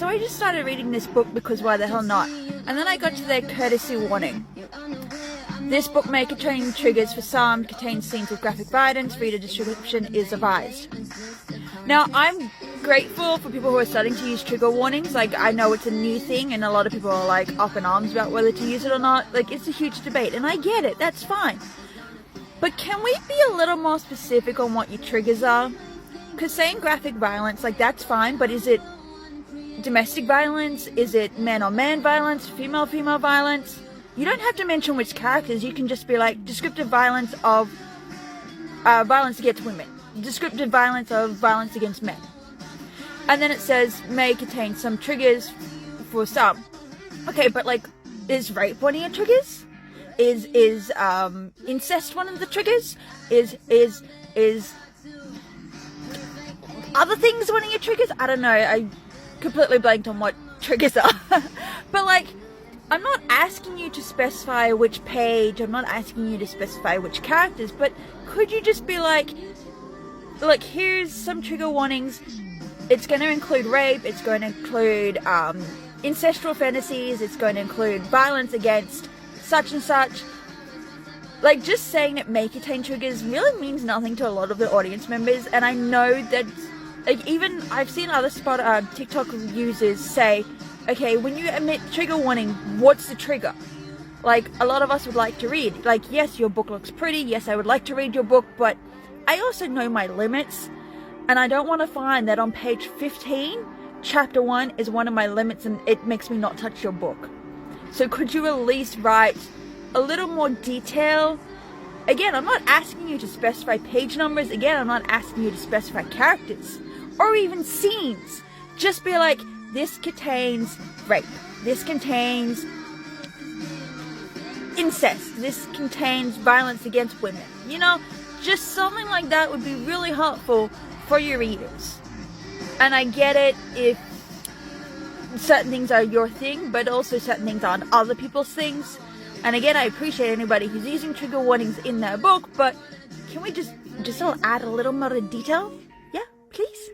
so I just started reading this book because why the hell not? And then I got to their courtesy warning. This book may contain triggers for some, contains scenes with graphic violence, reader description is advised. Now, I'm grateful for people who are starting to use trigger warnings. Like, I know it's a new thing and a lot of people are like up in arms about whether to use it or not. Like, it's a huge debate and I get it, that's fine. But can we be a little more specific on what your triggers are? Because saying graphic violence, like, that's fine, but is it domestic violence? Is it man-on-man violence? Female-female violence? You don't have to mention which characters, you can just be like, descriptive violence of violence against women. Descriptive violence of violence against men. And then it says, may contain some triggers for some. Okay, but like, is rape one of your triggers? Is incest one of the triggers? Is other things one of your triggers? I don't know, I completely blanked on what triggers are. But like, I'm not asking you to specify which page, I'm not asking you to specify which characters, but could you just be like, here's some trigger warnings. It's going to include rape, it's going to include incestual fantasies, it's going to include violence against such and such. Like, just saying it may contain triggers really means nothing to a lot of the audience members, and I know that, like, even I've seen other TikTok users say, okay, when you emit trigger warning, what's the trigger? Like, a lot of us would like to read. Like, yes, your book looks pretty, yes, I would like to read your book, but I also know my limits, and I don't want to find that on page 15, chapter 1 is one of my limits and it makes me not touch your book. So could you at least write a little more detail? Again, I'm not asking you to specify page numbers. Again, I'm not asking you to specify characters or even scenes. Just be like, this contains rape. This contains incest. This contains violence against women. You know, just something like that would be really helpful for your readers. And I get it if certain things are your thing, but also certain things aren't other people's things. And again, I appreciate anybody who's using trigger warnings in their book, but can we just add a little more detail? Yeah, please?